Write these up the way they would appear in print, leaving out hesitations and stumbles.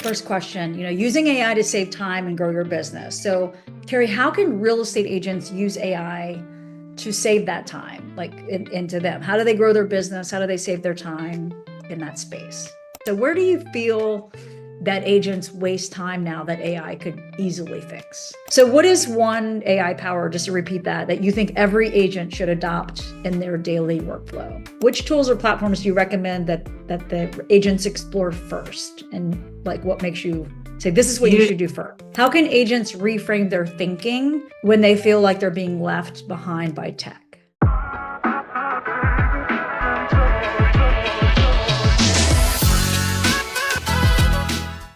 First question, using AI to save time and grow your business. So, Carrie, how can real estate agents use AI to save that time, like into them? How do they grow their business? How do they save their time in that space? So, where do you feel that agents waste time now that AI could easily fix? So, what is one AI power, just to repeat that you think every agent should adopt in their daily workflow? Which tools or platforms do you recommend that the agents explore first? And like what makes you say this is what you should do first? How can agents reframe their thinking when they feel like they're being left behind by tech?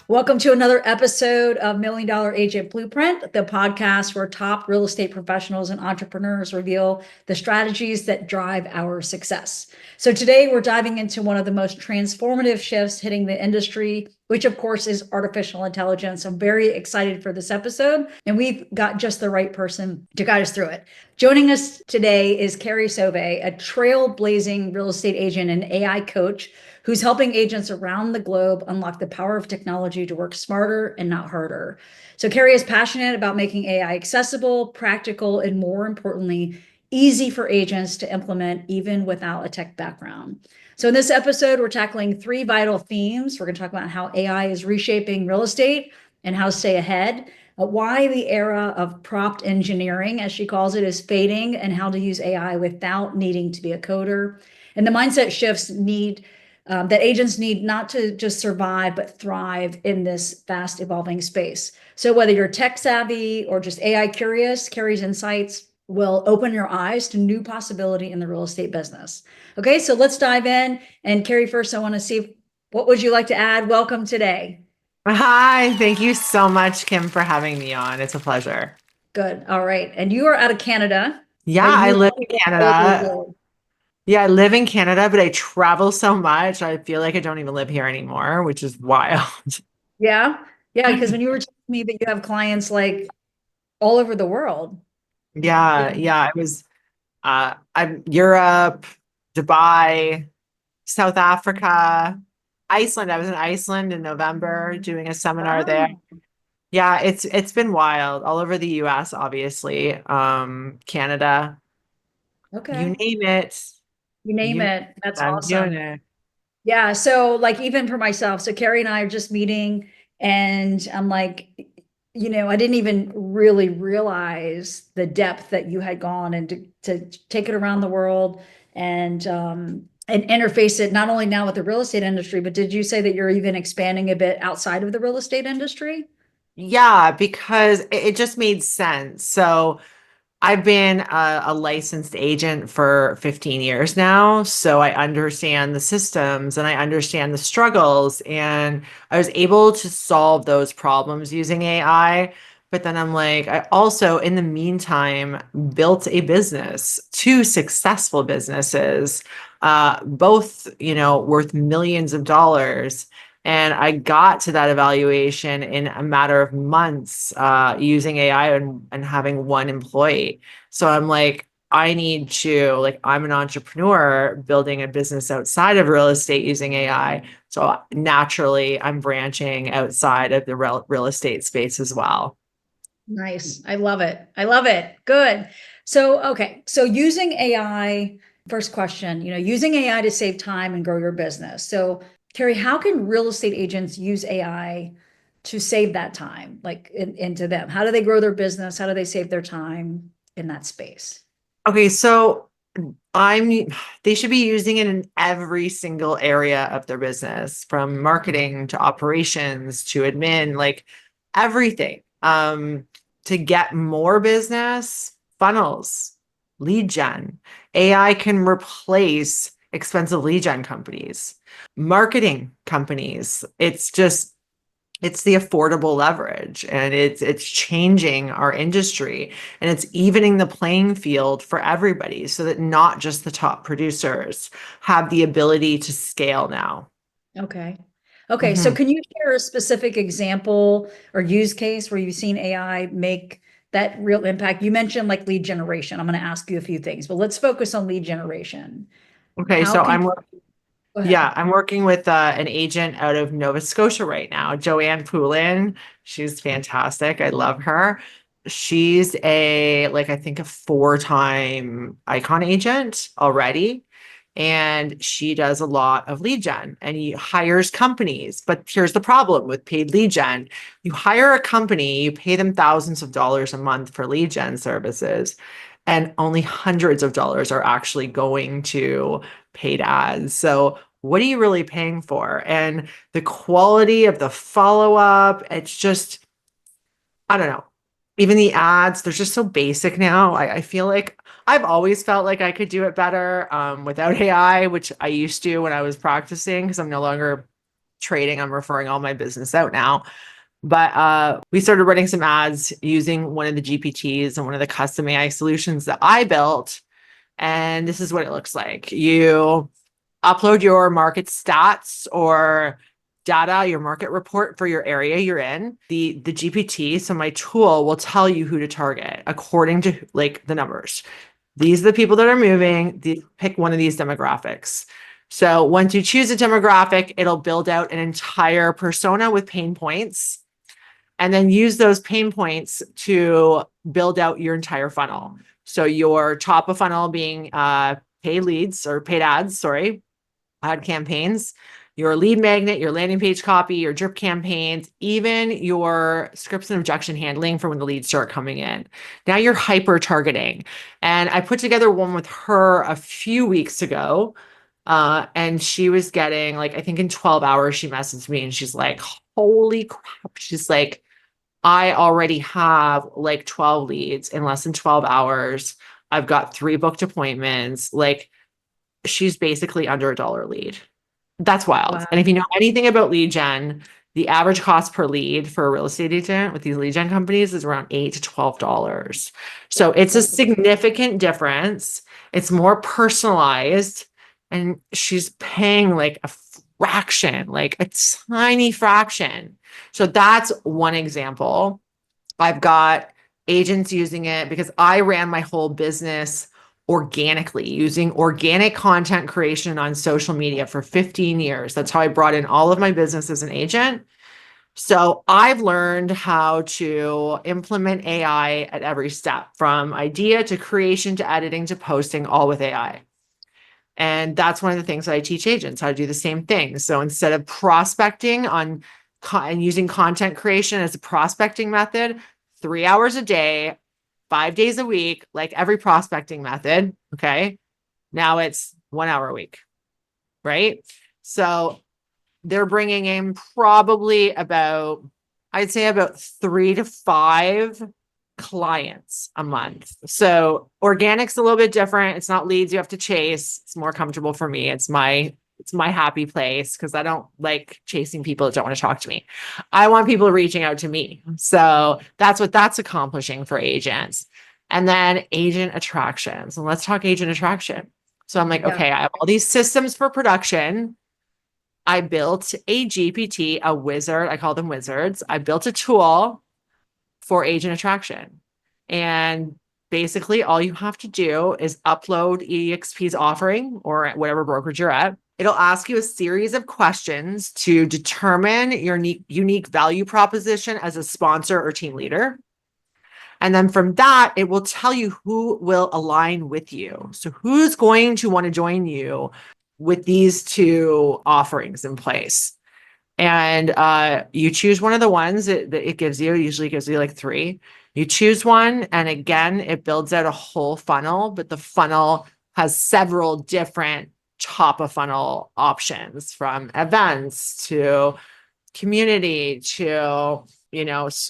Welcome to another episode of Million Dollar Agent Blueprint, the podcast where top real estate professionals and entrepreneurs reveal the strategies that drive our success. So today we're diving into one of the most transformative shifts hitting the industry, which of course is artificial intelligence. I'm very excited for this episode, and we've got just the right person to guide us through it. Joining us today is Carrie Soave, a trailblazing real estate agent and AI coach who's helping agents around the globe unlock the power of technology to work smarter and not harder. So Carrie is passionate about making AI accessible, practical, and more importantly, easy for agents to implement even without a tech background. So in this episode, we're tackling three vital themes. We're going to talk about how AI is reshaping real estate and how to stay ahead, why the era of prompt engineering, as she calls it, is fading, and how to use AI without needing to be a coder, and the mindset shifts that agents need not to just survive, but thrive in this fast evolving space. So whether you're tech savvy or just AI curious, Carrie's insights will open your eyes to new possibility in the real estate business. Okay, so let's dive in. And Carrie, first, I want to see, what would you like to add? Welcome today. Hi, thank you so much, Kim, for having me on. It's a pleasure. Good. All right. And you are out of Canada, Yeah, but I you live in all over the Canada. world. Yeah, I live in Canada, but I travel so much. I feel like I don't even live here anymore, which is wild. Yeah. Yeah. Because when you were telling me that you have clients like all over the world. Yeah, Yeah. yeah. I'm Europe, Dubai, South Africa, Iceland. I was in Iceland in November doing a seminar there. Oh, Yeah, it's been wild all over the US, obviously. Canada, you okay. name it. You name You, it. That's I'm doing awesome. it. Yeah. So, like, even for myself, so Carrie and I are just meeting, and I'm like, I didn't even really realize the depth that you had gone and to take it around the world and interface it not only now with the real estate industry, but did you say that you're even expanding a bit outside of the real estate industry? Yeah, because it just made sense. So I've been a licensed agent for 15 years now. So I understand the systems and I understand the struggles. And I was able to solve those problems using AI. But then I'm like, I also, in the meantime, built a business, two successful businesses, both, worth millions of dollars. And I got to that evaluation in a matter of months using AI and having one employee. So I'm like, I'm an entrepreneur building a business outside of real estate using AI. So naturally, I'm branching outside of the real estate space as well. Nice. I love it. I love it. Good. So, okay. So using AI, first question, using AI to save time and grow your business. So, Carrie, how can real estate agents use AI to save that time, like into them? How do they grow their business? How do they save their time in that space? Okay, so I'm they should be using it in every single area of their business, from marketing to operations to admin, like everything. To get more business, funnels, lead gen. AI can replace expensive lead gen companies, marketing companies. It's the affordable leverage, and it's changing our industry, and it's evening the playing field for everybody so that not just the top producers have the ability to scale now. Okay. Okay. So Mhm. can you share a specific example or use case where you've seen AI make that real impact? You mentioned like lead generation. I'm going to ask you a few things, but let's focus on lead generation. Okay, How so can, Go ahead. Yeah, I'm working with an agent out of Nova Scotia right now, Joanne Poulin. She's fantastic. I love her. She's like, I think a four-time icon agent already. And she does a lot of lead gen and he hires companies. But here's the problem with paid lead gen. You hire a company, you pay them thousands of dollars a month for lead gen services, and only hundreds of dollars are actually going to paid ads. So what are you really paying for? And the quality of the follow-up, it's just, I don't know. Even the ads, they're just so basic now. I feel like I've always felt like I could do it better without AI, which I used to when I was practicing because I'm no longer trading. I'm referring all my business out now. But we started running some ads using one of the GPTs and one of the custom AI solutions that I built. And this is what it looks like. You upload your market stats or data, your market report for your area you're in. The GPT, so my tool will tell you who to target according to like the numbers. These are the people that are moving. Pick one of these demographics. So once you choose a demographic, it'll build out an entire persona with pain points and then use those pain points to build out your entire funnel. So your top of funnel being paid leads or paid ads, sorry, ad campaigns, your lead magnet, your landing page copy, your drip campaigns, even your scripts and objection handling for when the leads start coming in. Now you're hyper targeting. And I put together one with her a few weeks ago. And she was getting like, I think in 12 hours, she messaged me and she's like, holy crap. She's like, I already have like 12 leads in less than 12 hours. I've got 3 booked appointments. Like she's basically under $1 lead. That's wild. And if you Wow. know anything about lead gen, the average cost per lead for a real estate agent with these lead gen companies is around $8 to $12. So it's a significant difference. It's more personalized, and she's paying like a fraction, like a tiny fraction. So that's one example. I've got agents using it because I ran my whole business organically using organic content creation on social media for 15 years. That's how I brought in all of my business as an agent. So I've learned how to implement AI at every step from idea to creation to editing to posting, all with AI. And that's one of the things that I teach agents how to do the same thing. So instead of prospecting and using content creation as a prospecting method, 3 hours a day, 5 days a week, like every prospecting method. Okay. Now it's 1 hour a week. Right. So they're bringing in probably about, I'd say about 3 to 5 clients a month. So organic's a little bit different. It's not leads you have to chase. It's more comfortable for me. It's my happy place because I don't like chasing people that don't want to talk to me. I want people reaching out to me. So that's what that's accomplishing for agents. And then agent attractions. And let's talk agent attraction. So I'm like, Yeah. okay, I have all these systems for production. I built a GPT, a wizard. I call them wizards. I built a tool for agent attraction. And basically, all you have to do is upload EXP's offering or whatever brokerage you're at. It'll ask you a series of questions to determine your unique value proposition as a sponsor or team leader. And then from that, it will tell you who will align with you. So, who's going to want to join you with these 2 offerings in place? And you choose one of the ones that it gives you. It usually gives you like 3. You choose one, and again, it builds out a whole funnel, but the funnel has several different top of funnel options, from events to community to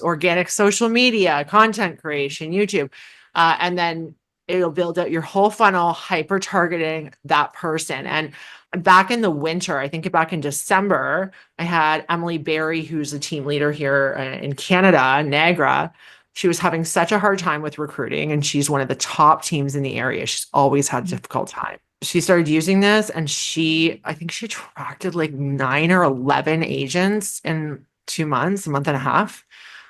organic social media, content creation, YouTube, and then it'll build out your whole funnel, hyper targeting that person. And back in the winter, I think back in December, I had Emily Berry, who's a team leader here in Canada, Niagara. She was having such a hard time with recruiting, and she's one of the top teams in the area. She's always had a difficult time. She started using this, and I think she attracted like 9 or 11 agents in 2 months, a month and a half.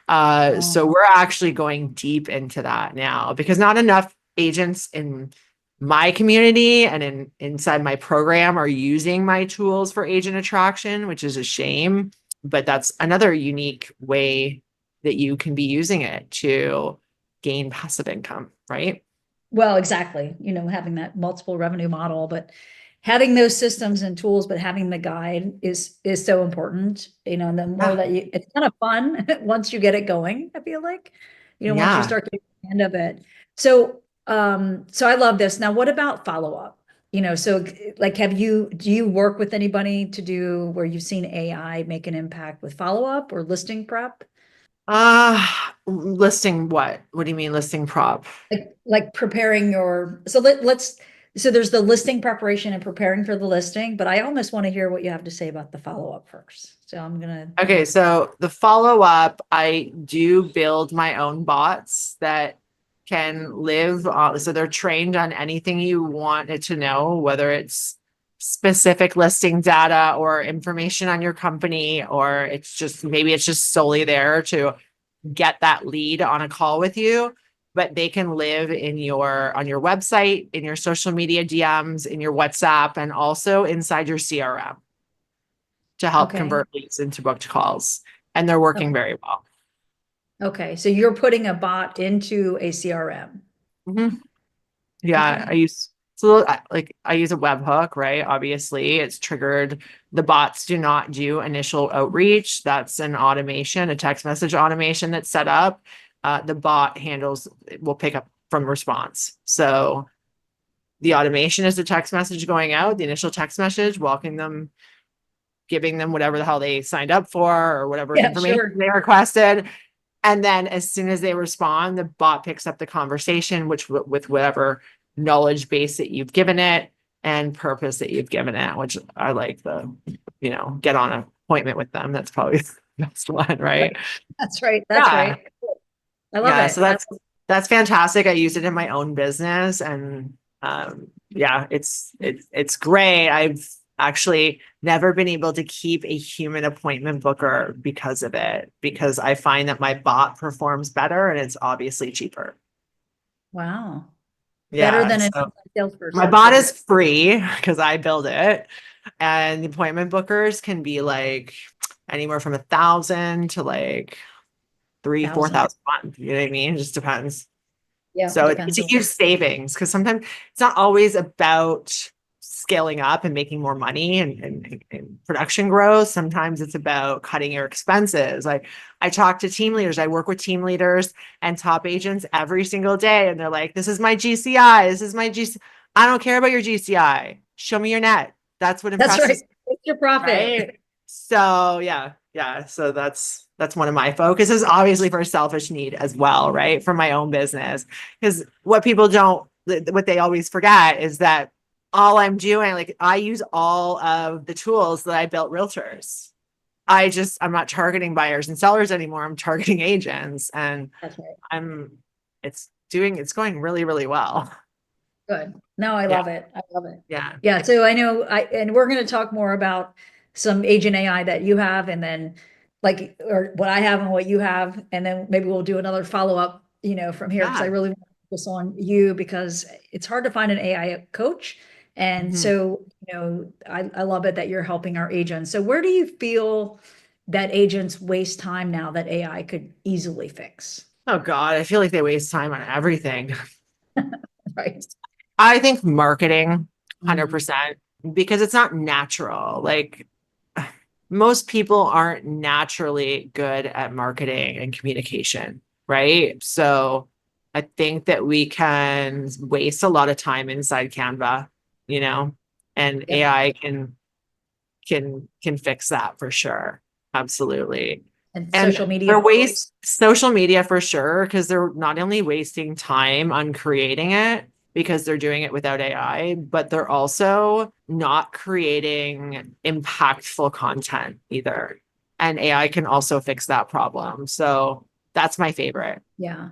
So Oh, we're actually going deep into that now because not enough agents in my community and inside my program are using my tools for agent attraction, which is a shame. But that's another unique way that you can be using it to gain passive income, right? Well, exactly. Having that multiple revenue model, but having those systems and tools, but having the guide is so important. And the more Yeah. that it's kind of fun once you get it going, I feel like, once you Yeah. start getting the end of it. So I love this. Now, what about follow-up? So like do you work with anybody to do where you've seen AI make an impact with follow-up or listing prep? Listing what? What do you mean listing prop? Like preparing your so there's the listing preparation and preparing for the listing, but I almost want to hear what you have to say about the follow-up first. So I'm gonna Okay, so the follow up, I do build my own bots that can live. So they're trained on anything you want it to know, whether it's specific listing data or information on your company, or it's just maybe it's just solely there to get that lead on a call with you. But they can live in on your website, in your social media DMs, in your WhatsApp, and also inside your CRM to help okay. convert leads into booked calls. And they're working Okay. very well. Okay. So you're putting a bot into a CRM. Mhm. Yeah, Okay. I use so like I use a webhook, right? Obviously, it's triggered. The bots do not do initial outreach. That's an automation, a text message automation that's set up. The bot handles will pick up from response. So the automation is the text message going out, the initial text message, walking them, giving them whatever the hell they signed up for or whatever Yeah, information sure. they requested. And then as soon as they respond, the bot picks up the conversation, which with whatever knowledge base that you've given it and purpose that you've given it, which I like get on an appointment with them. That's probably the best one, right? That's right. That's Yeah. right. I love Yeah. So it. that's fantastic. I use it in my own business and yeah, it's great. I've actually never been able to keep a human appointment booker because of it, because I find that my bot performs better and it's obviously cheaper. Wow. Better Yeah. than an So my salesperson. bot is free because I build it. And the appointment bookers can be like anywhere from 1,000 to like three, four 1,000. thousand a month. You know what I mean? It just depends. Yeah, So it's depends a on. huge savings because sometimes it's not always about scaling up and making more money and production growth. Sometimes it's about cutting your expenses. Like I talk to team leaders, I work with team leaders and top agents every single day. And they're like, this is my GCI. This is my GCI. I don't care about your GCI. Show me your net. That's what That's right. impresses, What's your profit? right? So yeah. So that's one of my focuses, obviously for a selfish need as well, right? For my own business. Because what they always forget is that all I'm doing, like I use all of the tools that I built realtors. I'm not targeting buyers and sellers anymore. I'm targeting agents and That's right. I'm it's going really, really well. Good. No, I Yeah. love it. I love it. Yeah. Yeah. So I know and we're going to talk more about some agent AI that you have and then or what I have and what you have. And then maybe we'll do another follow up, from here because I Yeah. really want to focus on you because it's hard to find an AI coach. And Mhm. so, I love it that you're helping our agents. So where do you feel that agents waste time now that AI could easily fix? Oh God, I feel like they waste time on everything. Right. I think marketing, Mhm. 100%, because it's not natural. Like most people aren't naturally good at marketing and communication, right? So I think that we can waste a lot of time inside Canva, you know, and Yep. AI can fix that for sure. Absolutely. And And social media. they're waste social media for sure, because they're not only wasting time on creating it because they're doing it without AI, but they're also not creating impactful content either. And AI can also fix that problem. So that's my favorite. Yeah.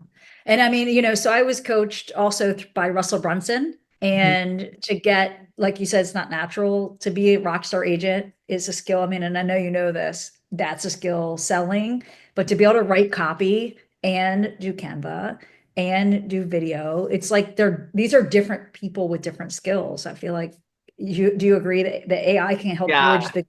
And I mean, so I was coached also by Russell Brunson. Mhm. And to get, like you said, it's not natural to be a rock star agent is a skill. I mean, and I know you know this, that's a skill selling, but to be able to write copy and do Canva and do video. It's like these are different people with different skills. I feel like do you agree that the AI can help Yeah. bridge the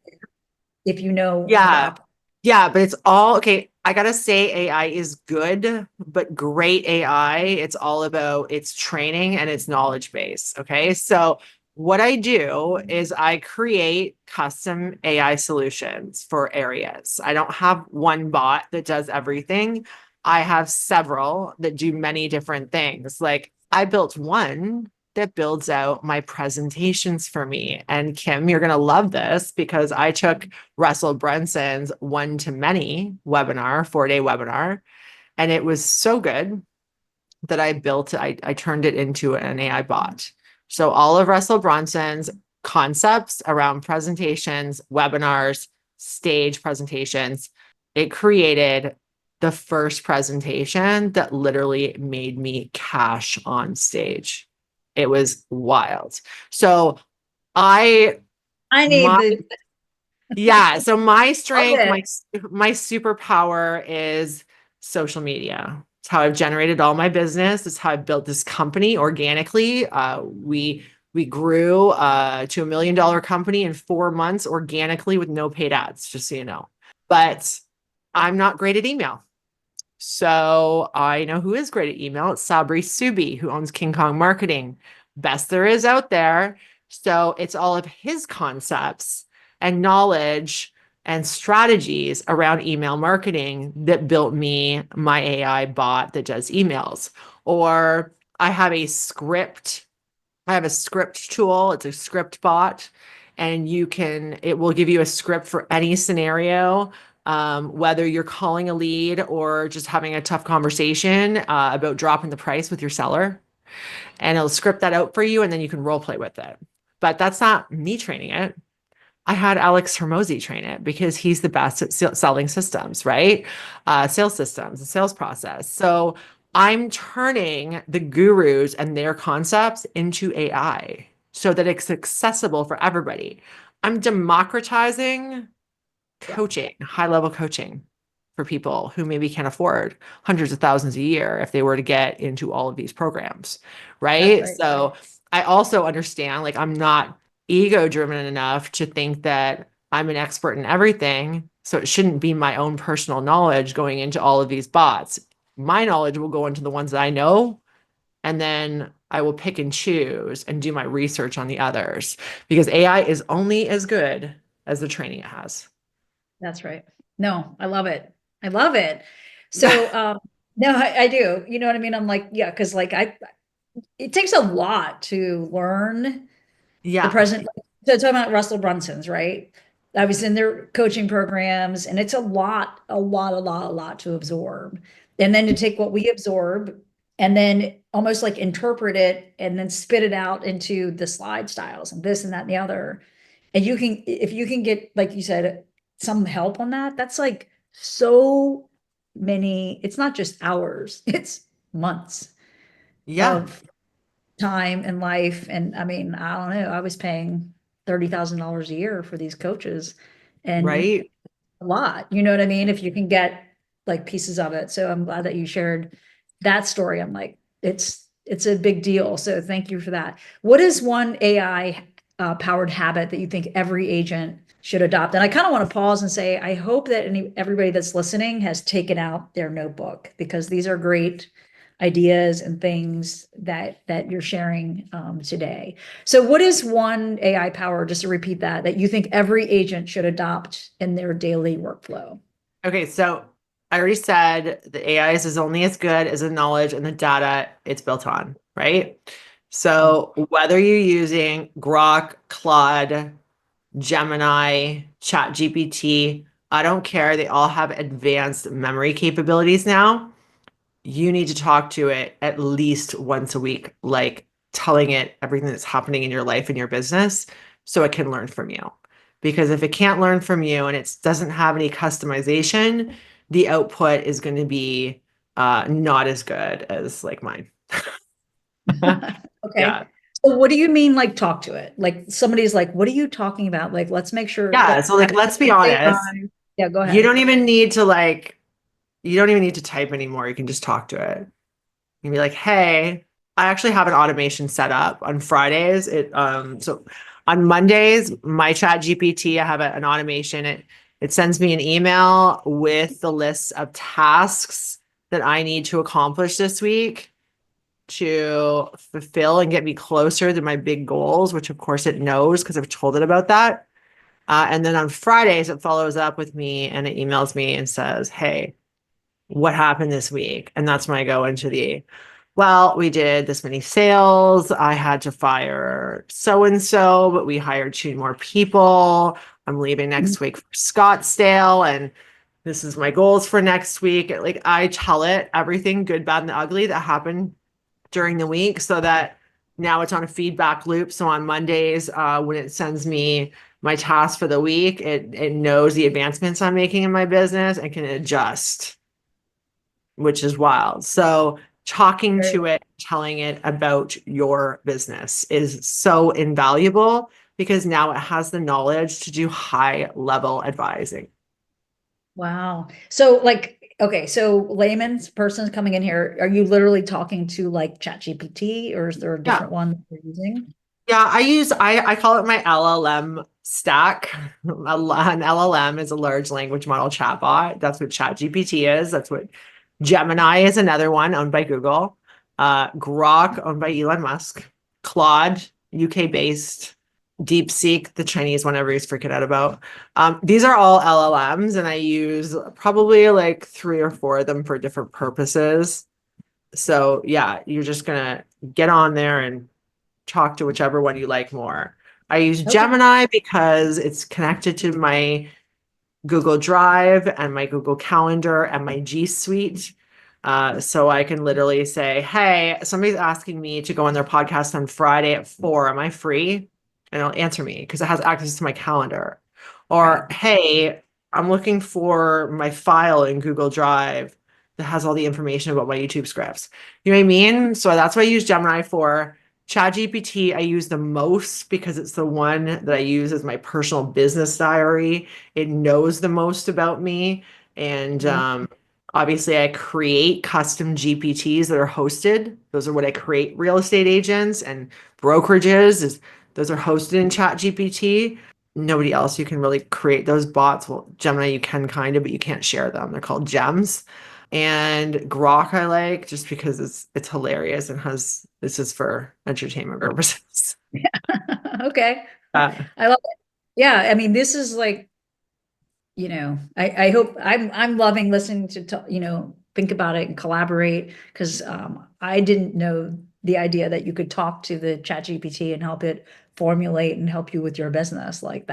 if you know how to Yeah. operate? Yeah, but it's all okay. I gotta say AI is good, but great AI, it's all about its training and its knowledge base. Okay. So what I do is I create custom AI solutions for areas. I don't have one bot that does everything. I have several that do many different things. Like I built one that builds out my presentations for me. And Kim, you're going to love this because I took Russell Brunson's one to many webinar, 4-day webinar, and it was so good that I turned it into an AI bot. So all of Russell Brunson's concepts around presentations, webinars, stage presentations, it created the first presentation that literally made me cash on stage. It was wild. So I I need my the yeah, so my love strength, it. my superpower is social media. It's how I've generated all my business. It's how I built this company organically. We grew to $1 million company in 4 months organically with no paid ads, just so you know. But I'm not great at email. So I know who is great at email. It's Sabri Subi, who owns King Kong Marketing. Best there is out there. So it's all of his concepts and knowledge and strategies around email marketing that built me my AI bot that does emails. Or I have a script. I have a script tool. It's a script bot, and it will give you a script for any scenario, whether you're calling a lead or just having a tough conversation about dropping the price with your seller. And it'll script that out for you, and then you can role play with it. But that's not me training it. I had Alex Hermosi train it because he's the best at selling systems, right? Sales systems, the sales process. So I'm turning the gurus and their concepts into AI so that it's accessible for everybody. I'm democratizing Yeah, coaching, high level coaching for people who maybe can't afford hundreds of thousands a year if they were to get into all of these programs, that's right? right. So I also understand like I'm not ego driven enough to think that I'm an expert in everything. So it shouldn't be my own personal knowledge going into all of these bots. My knowledge will go into the ones that I know, and then I will pick and choose and do my research on the others because AI is only as good as the training it has. That's right. No, I love it. I love it. So, no, I do. You know what I mean? I'm like, yeah, because like it takes a lot to learn the Yeah, present. So talking about Russell Brunson's, right? I was in their coaching programs, and it's a lot to absorb. And then to take what we absorb and then almost like interpret it and then spit it out into the slide styles and this and that and the other. And if you can get, like you said, some help on that, that's like so many, it's not just hours, it's months yeah, of time and life. And I mean, I don't know, I was paying $30,000 a year for these coaches and right. a lot, you know what I mean? If you can get like pieces of it. So I'm glad that you shared that story. I'm like, it's a big deal. So thank you for that. What is one AI powered habit that you think every agent should adopt? And I kind of want to pause and say, I hope that everybody that's listening has taken out their notebook because these are great ideas and things that you're sharing today. So what is one AI power, just to repeat that you think every agent should adopt in their daily workflow? Okay, so I already said the AI is only as good as the knowledge and the data it's built on, right? So whether you're using Grok, Claude, Gemini, ChatGPT, I don't care. They all have advanced memory capabilities now. You need to talk to it at least once a week, like telling it everything that's happening in your life and your business so it can learn from you. Because if it can't learn from you and it doesn't have any customization, the output is going to be not as good as like mine. Okay. Yeah. So what do you mean, like talk to it? Like somebody's like, what are you talking about? Like, let's make sure Yeah. that So like, let's be honest. Yeah, go You ahead. don't even need to like, you don't even need to type anymore. You can just talk to it. and be like, hey, I actually have an automation set up on Fridays. So on Mondays, my chat GPT, I have an automation. It sends me an email with the list of tasks that I need to accomplish this week to fulfill and get me closer to my big goals, which of course it knows because I've told it about that. And then on Fridays, it follows up with me and it emails me and says, hey, what happened this week? And that's when I go into well, we did this many sales. I had to fire so and so, but we hired two more people. I'm leaving next week for Scottsdale, and this is my goals for next week. Like, I tell it everything good, bad, and the ugly that happened during the week so that now it's on a feedback loop. So on Mondays, when it sends me my task for the week, it knows the advancements I'm making in my business and can adjust, which is wild. So talking to it, telling it about your business is so invaluable because now it has the knowledge to do high level advising. Wow. So like, okay, so layman's person coming in here, are you literally talking to like ChatGPT or is there a Yeah. different one that you're using? Yeah, I call it my LLM stack. An LLM is a large language model chatbot. That's what ChatGPT is. That's what Gemini is, another one owned by Google. Grok owned by Elon Musk. Claude, UK based. DeepSeek, the Chinese one everybody's freaking out about. These are all LLMs, and I use probably like three or four of them for different purposes. So yeah, you're just gonna get on there and talk to whichever one you like more. I use Okay. Gemini because it's connected to my Google Drive and my Google Calendar and my G Suite. So I can literally say, hey, somebody's asking me to go on their podcast on Friday at 4. Am I free? And it'll answer me because it has access to my calendar. Or, hey, I'm looking for my file in Google Drive that has all the information about my YouTube scripts. You know what I mean? So that's what I use Gemini for. ChatGPT I use the most because it's the one that I use as my personal business diary. It knows the most about me. And obviously, I create custom GPTs that are hosted. Those are what I create real estate agents and brokerages. Those are hosted in ChatGPT. Nobody else you can really create those bots. Well, Gemini you can kind of, but you can't share them. They're called gems. And Grok I like just because it's hilarious and has this is for entertainment purposes. Okay. Uh, I love it. Yeah, I mean, this is like, I hope I'm loving listening to, think about it and collaborate because I didn't know the idea that you could talk to the chat GPT and help it formulate and help you with your business. Like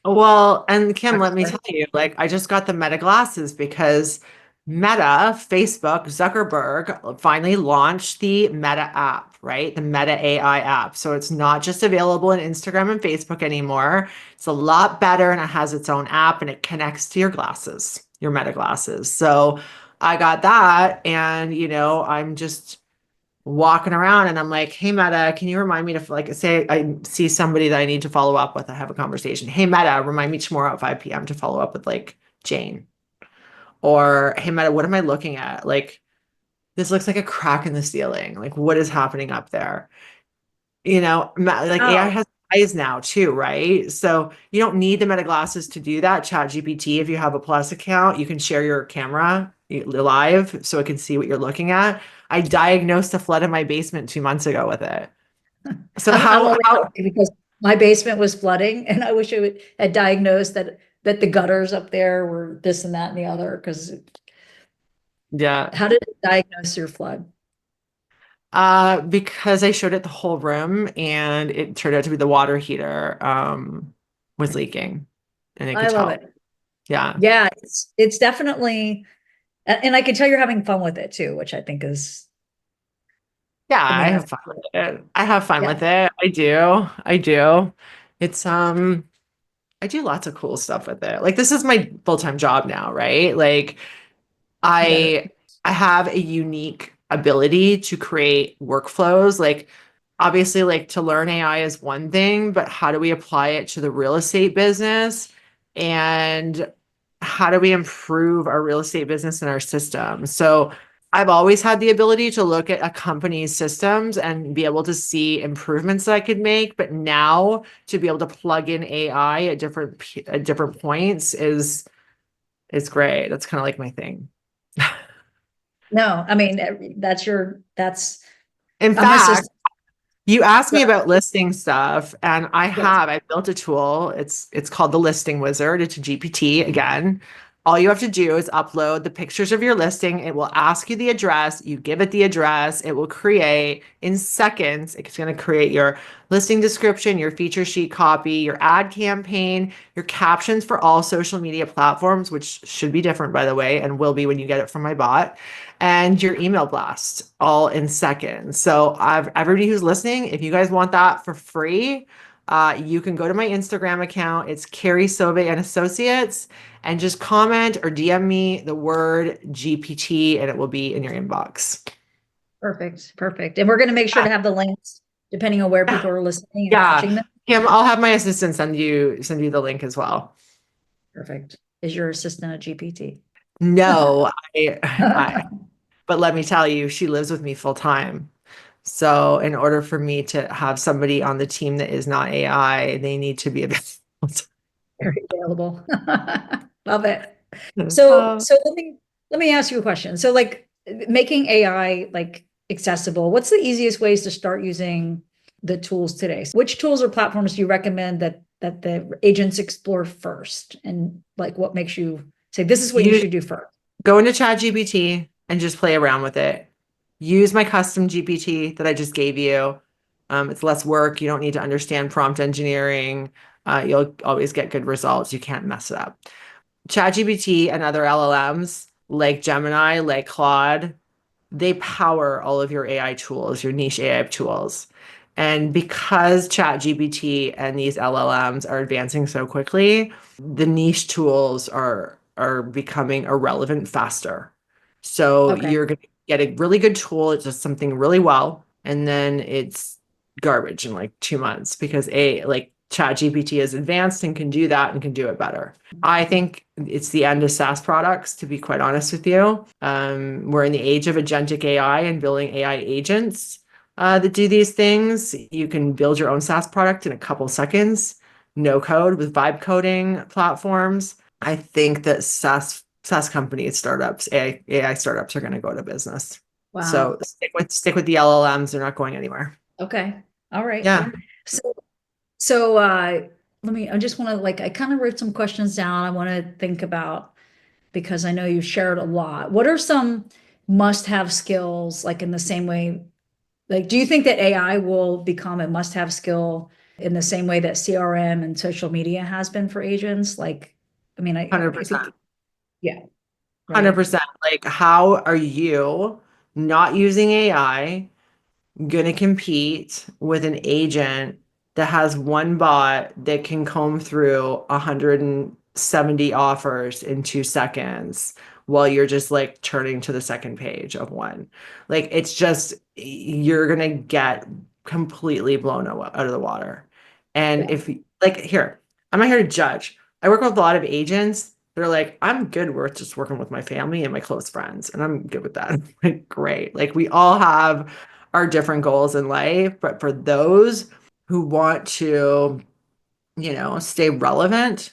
Well, and Kim, let me excellent. tell you, like I just got the Meta glasses because Meta, Facebook, Zuckerberg finally launched the Meta app, right? The Meta AI app. So it's not just available in Instagram and Facebook anymore. It's a lot better and it has its own app and it connects to your glasses, your Meta glasses. So I got that and I'm just walking around and I'm like, hey Meta, can you remind me to like say I see somebody that I need to follow up with, I have a conversation. Hey Meta, remind me tomorrow at 5 p.m. to follow up with like Jane. Or hey Meta, what am I looking at? Like this looks like a crack in the ceiling. Like what is happening up there? Like AI Oh, has eyes now too, right? So you don't need the Meta glasses to do that. Chat GPT, if you have a Plus account, you can share your camera live so it can see what you're looking at. I diagnosed a flood in my basement 2 months ago with it. So I'm how only how laughing because my basement was flooding and I wish had diagnosed that the gutters up there were this and that and the other. Because yeah. how did it diagnose your flood? Because I showed it the whole room and it turned out to be the water heater was leaking and it could I love tell. it. Yeah. Yeah, it's definitely, and I can tell you're having fun with it too, which I think is, Yeah, I I mean, have fun with it. I have fun yeah, with it. I do. I do. It's I do lots of cool stuff with it. Like this is my full-time job now, right? Like I get it. I have a unique ability to create workflows. Like obviously like to learn AI is one thing, but how do we apply it to the real estate business? And how do we improve our real estate business and our system? So I've always had the ability to look at a company's systems and be able to see improvements that I could make. But now to be able to plug in AI at different points is great. That's kind of like my thing. No, I mean, that's, In I'm fact, assistant. you asked me about listing stuff, and I built a tool. It's called the Listing Wizard. It's a GPT again. All you have to do is upload the pictures of your listing. It will ask you the address. You give it the address. It will create in seconds. It's going to create your listing description, your feature sheet copy, your ad campaign, your captions for all social media platforms, which should be different, by the way, and will be when you get it from my bot, and your email blast all in seconds. So everybody who's listening, if you guys want that for free, you can go to my Instagram account. It's Carrie Soave and Associates, and just comment or DM me the word GPT, and it will be in your inbox. Perfect, perfect. And we're going to make sure to have the links depending on where people are listening and Yeah, watching them. Kim, I'll have my assistant send you the link as well. Perfect. Is your assistant a GPT? No, but let me tell you, she lives with me full time. So in order for me to have somebody on the team that is not AI, they need to be available. Very available. Love it. So, Uh, so let me ask you a question. So like making AI like accessible, what's the easiest ways to start using the tools today? Which tools or platforms do you recommend that the agents explore first? And like what makes you say this is what you you should do first? go into ChatGPT and just play around with it. Use my custom GPT that I just gave you. It's less work. You don't need to understand prompt engineering. You'll always get good results. You can't mess it up. ChatGPT and other LLMs like Gemini, like Claude, they power all of your AI tools, your niche AI tools. And because ChatGPT and these LLMs are advancing so quickly, the niche tools are becoming irrelevant faster. So Okay. you're going to get a really good tool, it does something really well, and then it's garbage in like 2 months because like ChatGPT is advanced and can do that and can do it better. I think it's the end of SaaS products, to be quite honest with you. We're in the age of agentic AI and building AI agents that do these things. You can build your own SaaS product in a couple seconds, no code with vibe coding platforms. I think that SaaS companies, startups, AI startups are going to go to business. Wow. So stick with the LLMs. They're not going anywhere. Okay. All right. Yeah, So so I just want to like I kind of wrote some questions down. I want to think about because I know you shared a lot. What are some must-have skills like in the same way like do you think that AI will become a must-have skill in the same way that CRM and social media has been for agents? Like I mean I think 100%. yeah, right. 100%. Like, how are you not using AI going to compete with an agent that has one bot that can comb through 170 offers in 2 seconds while you're just like turning to the second page of one? Like, it's just, you're going to get completely blown out of the water. And Yeah. if, like, here, I'm not here to judge. I work with a lot of agents. They're like, I'm good with just working with my family and my close friends, and I'm good with that. Like, great. Like, we all have our different goals in life, but for those who want to, stay relevant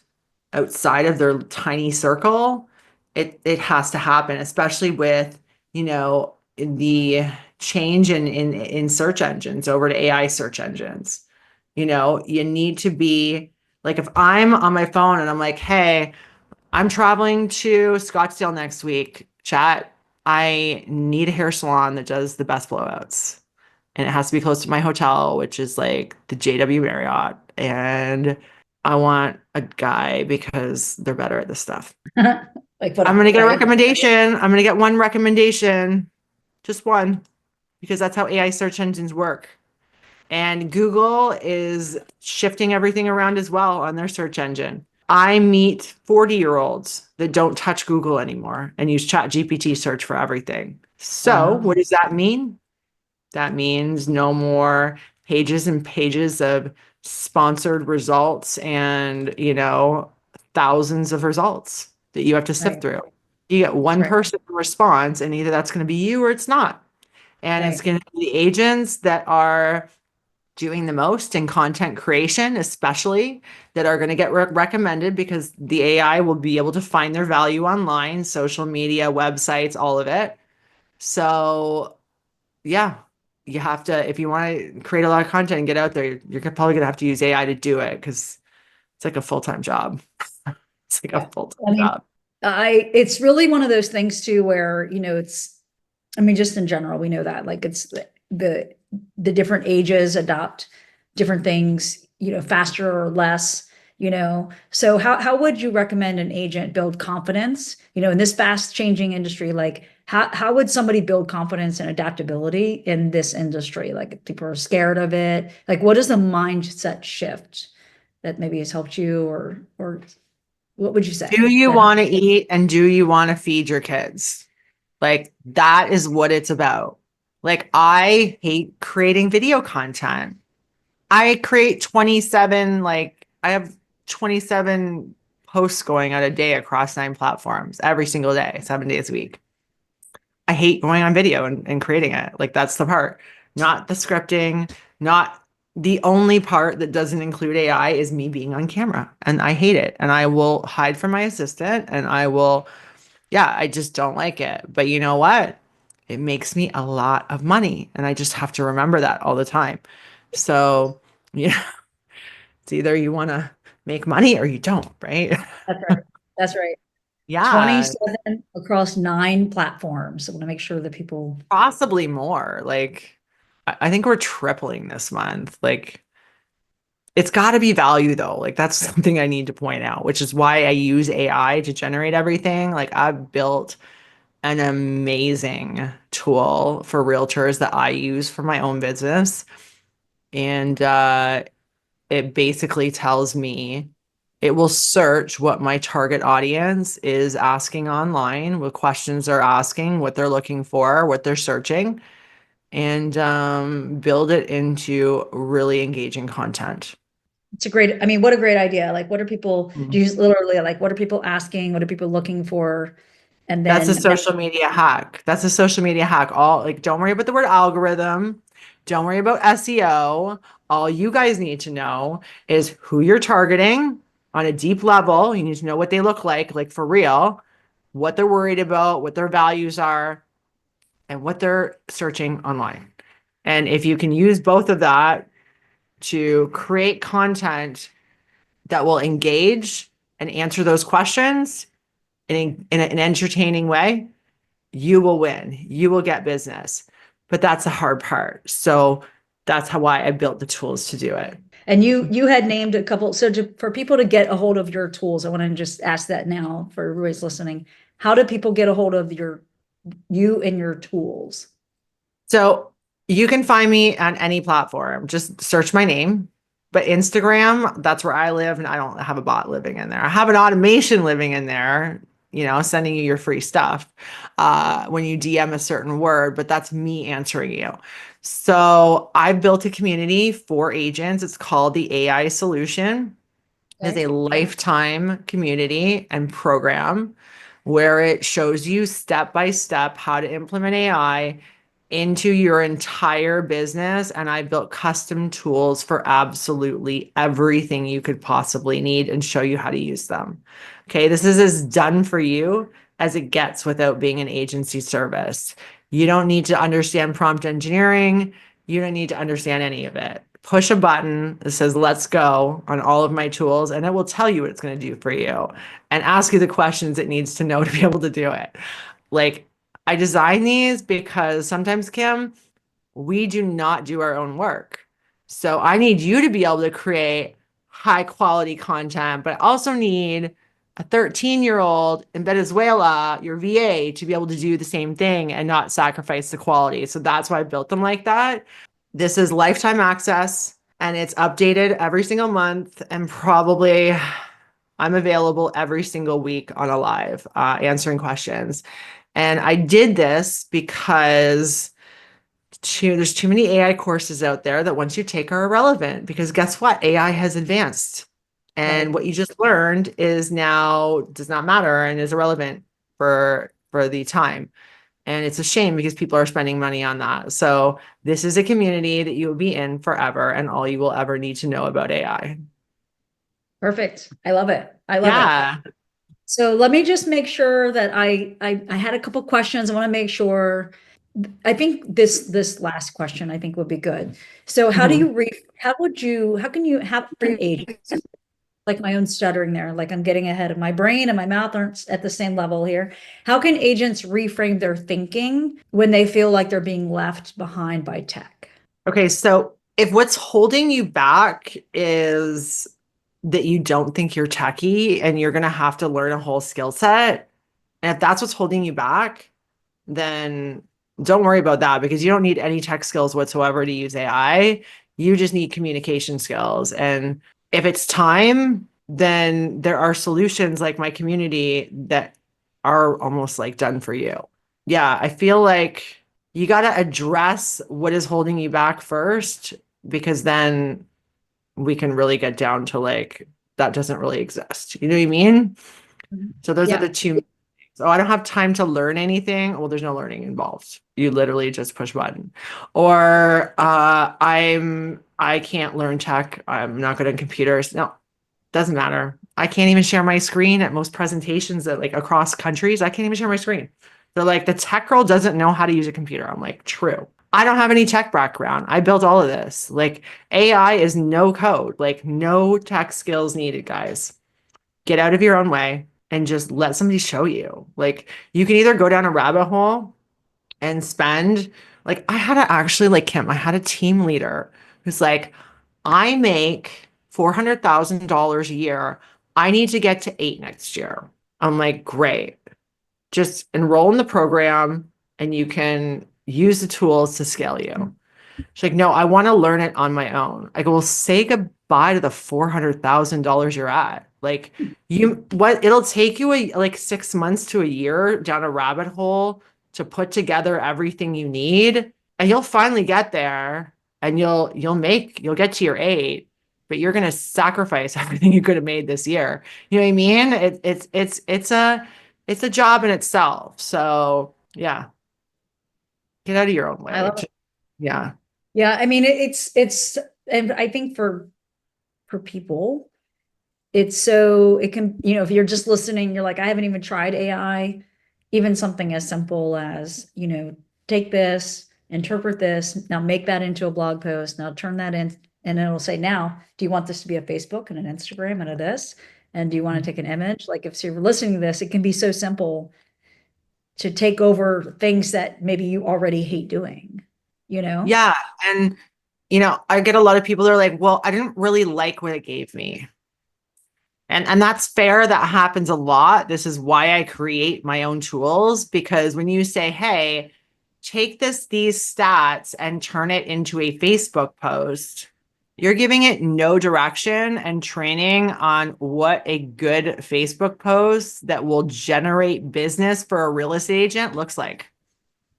outside of their tiny circle, it has to happen, especially with, the change in search engines over to AI search engines. You need to be like, if I'm on my phone and I'm like, hey, I'm traveling to Scottsdale next week, chat, I need a hair salon that does the best blowouts, and it has to be close to my hotel, which is like the JW Marriott. And I want a guy because they're better at this stuff. Like put I'm on, going to get a right? recommendation. I'm going to get one recommendation, just one, because that's how AI search engines work. And Google is shifting everything around as well on their search engine. I meet 40-year-olds that don't touch Google anymore and use ChatGPT search for everything. So, Wow. what does that mean? That means no more pages and pages of sponsored results and, thousands of results that you have to sift Right. through. You get That's one right. person response, and either that's going to be you or it's not. And it's Right. going to be the agents that are doing the most in content creation, especially that are going to get recommended because the AI will be able to find their value online, social media, websites, all of it. So, yeah, you have to, if you want to create a lot of content and get out there, you're probably going to have to use AI to do it because it's like a full-time job. It's like a Yeah. I full-time mean, job. it's really one of those things too, where, I mean, just in general, we know that like it's the, the different ages adopt different things, faster or less, So how would you recommend an agent build confidence, in this fast changing industry? Like how would somebody build confidence and adaptability in this industry? Like if people are scared of it. Like what is the mindset shift that maybe has helped you or what would you say Do you that want to eat and do you want to feed your kids? Like that is what it's about. Like I hate creating video content. I create 27, like I have 27 posts going out a day across 9 platforms every single day, 7 days a week. I hate going on video and creating it. Like that's the part, not the scripting, not the only part that doesn't include AI is me being on camera. And I hate it. And I will hide from my assistant and I will, yeah, I just don't like it. But you know what? It makes me a lot of money. And I just have to remember that all the time. So, yeah, it's either you want to make money or you don't, right? that's right. That's right. Yeah, 27 across 9 platforms. I want to make sure that people. possibly more. Like, I think we're tripling this month. Like, it's got to be value though. Like, that's something I need to point out, which is why I use AI to generate everything. Like, I've built an amazing tool for realtors that I use for my own business. And it basically tells me it will search what my target audience is asking online, what questions they're asking, what they're looking for, what they're searching, and build it into really engaging content. It's a great, I mean, what a great idea. Like, what are people, do Mhm. you literally like, what are people asking? What are people looking for? And That's a then that, social media hack. That's a social media hack. All like, don't worry about the word algorithm. Don't worry about SEO. All you guys need to know is who you're targeting on a deep level. You need to know what they look like for real, what they're worried about, what their values are, and what they're searching online. And if you can use both of that to create content that will engage and answer those questions in an entertaining way, you will win. You will get business. But that's the hard part. So that's why I built the tools to do it. and you had named a couple. So for people to get a hold of your tools, I want to just ask that now for everybody's listening. How do people get a hold of you and your tools? So you can find me on any platform. Just search my name. But Instagram, that's where I live, and I don't have a bot living in there. I have an automation living in there, sending you your free stuff when you DM a certain word, but that's me answering you. So I've built a community for agents. It's called the AI Solution. It is Okay. a lifetime community and program where it shows you step by step how to implement AI into your entire business. And I built custom tools for absolutely everything you could possibly need and show you how to use them. Okay, this is as done for you as it gets without being an agency service. You don't need to understand prompt engineering. You don't need to understand any of it. Push a button that says let's go on all of my tools, and it will tell you what it's going to do for you and ask you the questions it needs to know to be able to do it. Like, I design these because sometimes, Kim, we do not do our own work. So I need you to be able to create high quality content, but I also need a 13-year-old in Venezuela, your VA, to be able to do the same thing and not sacrifice the quality. So that's why I built them like that. This is lifetime access and it's updated every single month. And probably I'm available every single week on a live answering questions. And I did this because there's too many AI courses out there that once you take are irrelevant because guess what? AI has advanced. And Right. what you just learned is now does not matter and is irrelevant for the time. And it's a shame because people are spending money on that. So this is a community that you will be in forever and all you will ever need to know about AI. Perfect. I love it. I love it. Yeah. So let me just make sure that I had a couple questions. I want to make sure. I think this last question I think would be good. So how do Mhm. you re how would you how can you have free agents, like my own stuttering there, like I'm getting ahead of my brain and my mouth aren't at the same level here. How can agents reframe their thinking when they feel like they're being left behind by tech? Okay, so if what's holding you back is that you don't think you're techie and you're going to have to learn a whole skill set, and if that's what's holding you back, then don't worry about that because you don't need any tech skills whatsoever to use AI. You just need communication skills. And if it's time, then there are solutions like my community that are almost like done for you. Yeah, I feel like you got to address what is holding you back first because then we can really get down to like that doesn't really exist. You know what I mean? So those are the Yeah, two. So I don't have time to learn anything. Well, there's no learning involved. You literally just push button. Or I can't learn tech. I'm not good at computers. No, doesn't matter. I can't even share my screen at most presentations that like across countries. I can't even share my screen. They're like, the tech girl doesn't know how to use a computer. I'm like, true. I don't have any tech background. I built all of this. Like AI is no code, like no tech skills needed, guys. Get out of your own way and just let somebody show you. Like you can either go down a rabbit hole and spend like I had to actually like Kim, I had a team leader who's like, I make $400,000 a year. I need to get to 8 next year. I'm like, great. Just enroll in the program and you can use the tools to scale you. She's like, no, I want to learn it on my own. I go, well, say goodbye to the $400,000 you're at. Like what it'll take you like 6 months to a year down a rabbit hole to put together everything you need. And you'll finally get there and you'll get to your 8, but you're gonna sacrifice everything you could have made this year. You know what I mean? It's a job in itself. So yeah, get out of your own I way. love it. Yeah. Yeah, I mean it's and I think for people, it's so it can, if you're just listening, you're like, I haven't even tried AI, even something as simple as, take this, interpret this, now make that into a blog post, now turn that in, and it'll say, now, do you want this to be a Facebook and an Instagram and a this? And do you want to take an image? Like if you're listening to this, it can be so simple to take over things that maybe you already hate doing, you know? Yeah. And, I get a lot of people that are like, well, I didn't really like what it gave me. And that's fair. That happens a lot. This is why I create my own tools, because when you say, hey, take these stats and turn it into a Facebook post, you're giving it no direction and training on what a good Facebook post that will generate business for a real estate agent looks like.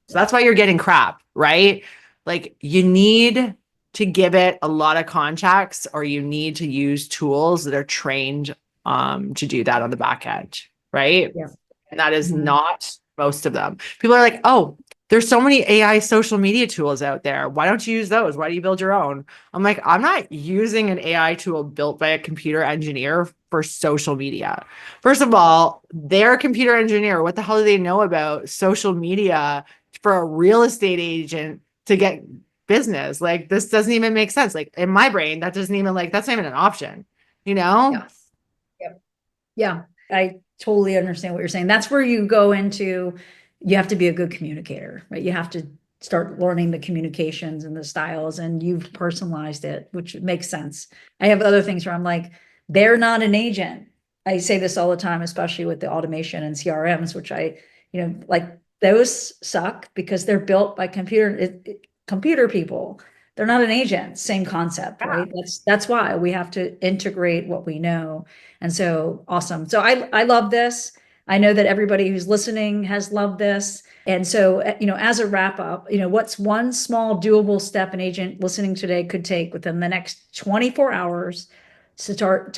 So that's why you're getting crap, right? Like you need to give it a lot of context or you need to use tools that are trained to do that on the back end, right? Yeah. And that is Mhm. not most of them. People are like, oh, there's so many AI social media tools out there. Why don't you use those? Why do you build your own? I'm like, I'm not using an AI tool built by a computer engineer for social media. First of all, they're a computer engineer. What the hell do they know about social media for a real estate agent to get business? Like, this doesn't even make sense. Like, in my brain, that doesn't even like, that's not even an option, you know? Yeah. Yeah, I totally understand what you're saying. That's where you go into, you have to be a good communicator, right? You have to start learning the communications and the styles, and you've personalized it, which makes sense. I have other things where I'm like, they're not an agent. I say this all the time, especially with the automation and CRMs, which like those suck because they're built by computer people. They're not an agent. Same concept, Yeah. right? That's why we have to integrate what we know. And so awesome. So I love this. I know that everybody who's listening has loved this. And so, as a wrap up, what's one small doable step an agent listening today could take within the next 24 hours to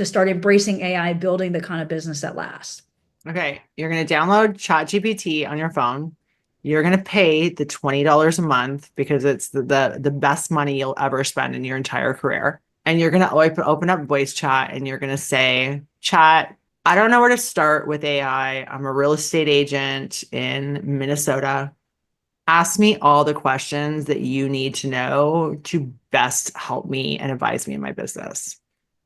start embracing AI, building the kind of business that lasts? Okay, you're going to download ChatGPT on your phone. You're going to pay the $20 a month because it's the best money you'll ever spend in your entire career. And you're going to open up voice chat and you're going to say, Chat, I don't know where to start with AI. I'm a real estate agent in Minnesota. Ask me all the questions that you need to know to best help me and advise me in my business.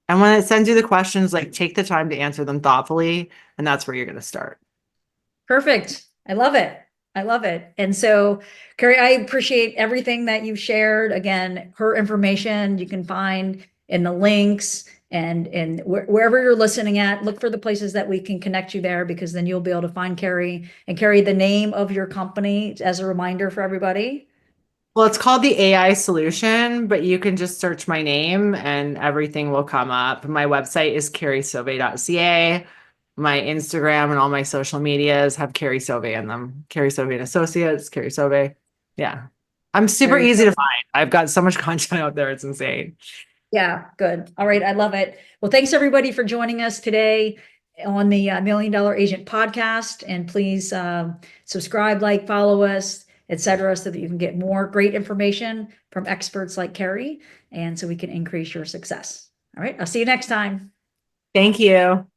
And when it sends you the questions, like take the time to answer them thoughtfully, and that's where you're going to start. Perfect. I love it. I love it. And so, Carrie, I appreciate everything that you've shared. Again, her information you can find in the links and wherever you're listening at, look for the places that we can connect you there because then you'll be able to find Carrie and Carrie, the name of your company as a reminder for everybody. Well, it's called the AI solution, but you can just search my name and everything will come up. My website is carriesauve.ca. My Instagram and all my social medias have Carrie Soave in them. Carrie Soave and Associates, Carrie Soave. Yeah. I'm super Very easy to good. find. I've got so much content out there. It's insane. Yeah, good. All right. I love it. Well, thanks everybody for joining us today on the Million Dollar Agent podcast. And please subscribe, like, follow us, etc., so that you can get more great information from experts like Carrie and so we can increase your success. All right. I'll see you next time. Thank you.